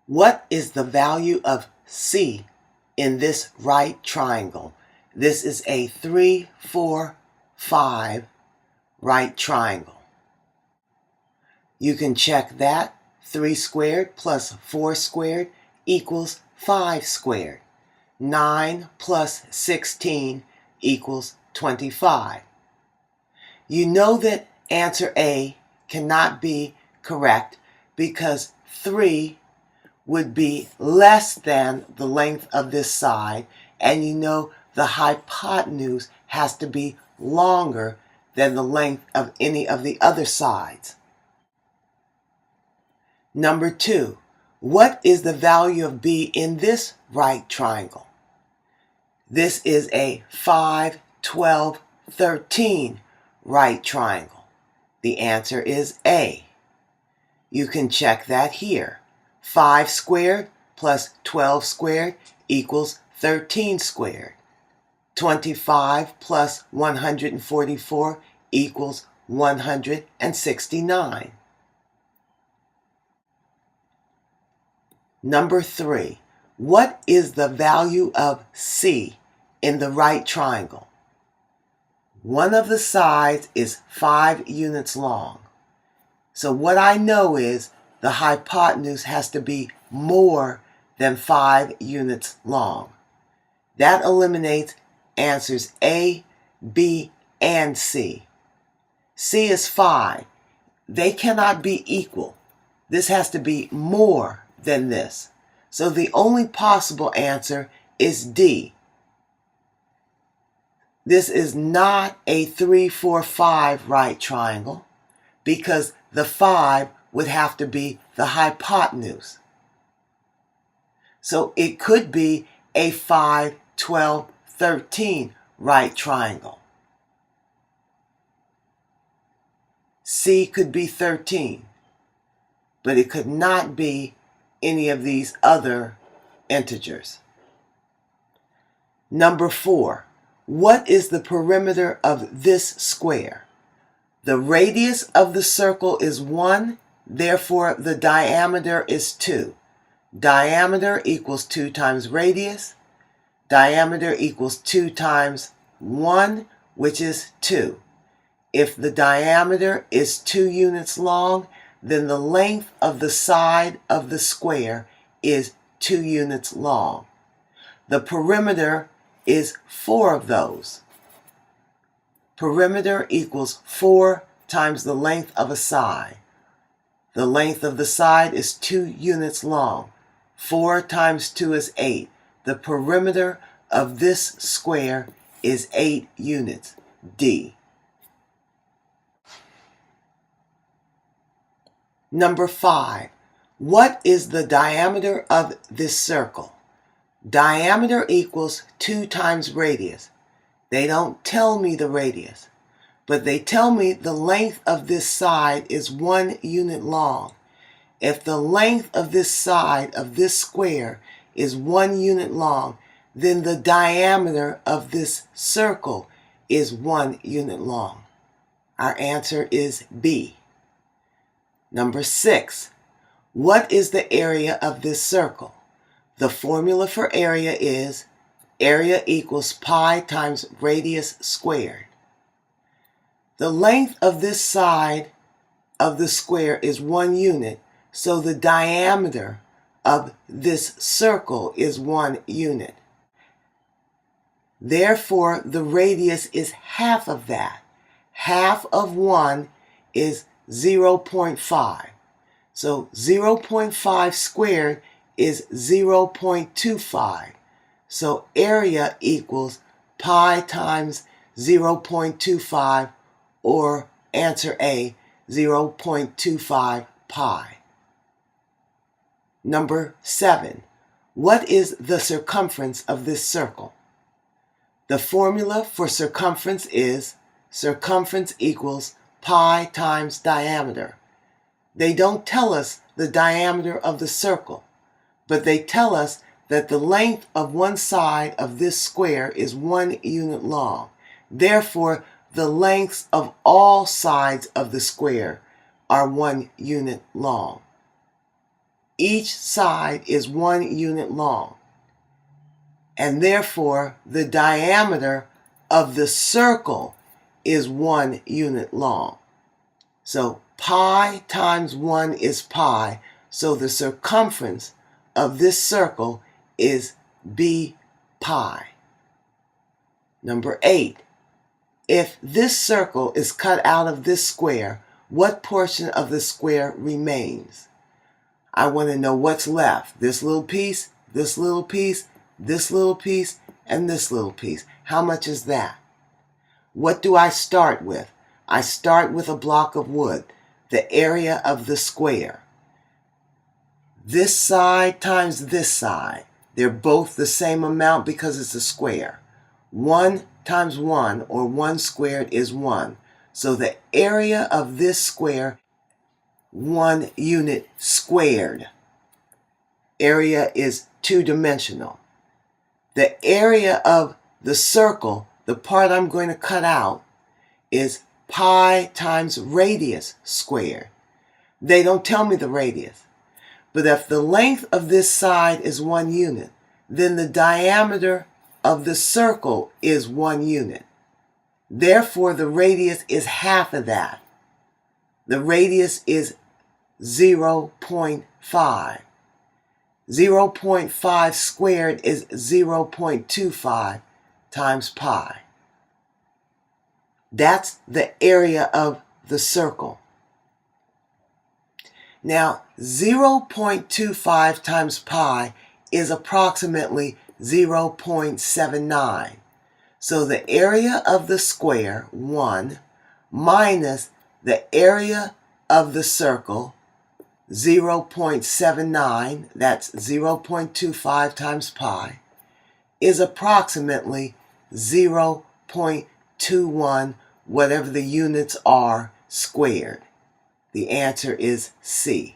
What is the value of C in this right triangle? This is a 3, 4, 5 right triangle. You can check that. 3 squared plus 4 squared equals 5 squared. 9 plus 16 equals 25. You know that answer A cannot be correct because 3 would be less than the length of this side, and you know the hypotenuse has to be longer than the length of any of the other sides. Number 2, what is the value of B in this right triangle? This is a 5, 12, 13 right triangle. The answer is A. You can check that here. 5 squared plus 12 squared equals 13 squared. 25 plus 144 equals 169. Number 3, what is the value of C in the right triangle? One of the sides is 5 units long. So what I know is the hypotenuse has to be more than 5 units long. That eliminates answers A, B, and C. C is 5. They cannot be equal. This has to be more than this. So the only possible answer is D. This is not a 3, 4, 5 right triangle because the 5 would have to be the hypotenuse. So it could be a 5, 12, 13 right triangle. C could be 13, but it could not be any of these other integers. Number 4, what is the perimeter of this square? The radius of the circle is 1, therefore the diameter is 2. Diameter equals 2 times radius. Diameter equals 2 times 1, which is 2. If the diameter is 2 units long, then the length of the side of the square is 2 units long. The perimeter is 4 of those. Perimeter equals 4 times the length of a side. The length of the side is 2 units long. 4 times 2 is 8. The perimeter of this square is 8 units. D. Number 5, what is the diameter of this circle? Diameter equals 2 times radius. They don't tell me the radius, but they tell me the length of this side is 1 unit long. If the length of this side of this square is 1 unit long, then the diameter of this circle is 1 unit long. Our answer is B. Number 6, what is the area of this circle? The formula for area is area equals pi times radius squared. The length of this side of the square is 1 unit, so the diameter of this circle is 1 unit. Therefore, the radius is half of that. Half of 1 is 0.5. So 0.5 squared is 0.25. So area equals pi times 0.25, or answer A, 0.25 pi. Number 7, what is the circumference of this circle? The formula for circumference is circumference equals pi times diameter. They don't tell us the diameter of the circle, but they tell us that the length of one side of this square is 1 unit long. Therefore, the lengths of all sides of the square are 1 unit long. Each side is 1 unit long, and therefore the diameter of the circle is 1 unit long. So pi times 1 is pi, so the circumference of this circle is b pi. Number 8. If this circle is cut out of this square, what portion of the square remains? I want to know what's left. This little piece, this little piece, this little piece, and this little piece. How much is that? What do I start with? I start with a block of wood, the area of the square. This side times this side. They're both the same amount because it's a square. 1 times 1, or 1 squared, is 1. So the area of this square, 1 unit squared. Area is 2-dimensional. The area of the circle, the part I'm going to cut out, is pi times radius squared. They don't tell me the radius. But if the length of this side is 1 unit, then the diameter of the circle is 1 unit. Therefore, the radius is half of that. The radius is 0.5. 0.5 squared is 0.25 times pi. That's the area of the circle. Now, 0.25 times pi is approximately 0.79. So the area of the square, 1, minus the area of the circle, 0.79, that's 0.25 times pi, is approximately 0.21, whatever the units are, squared. The answer is C.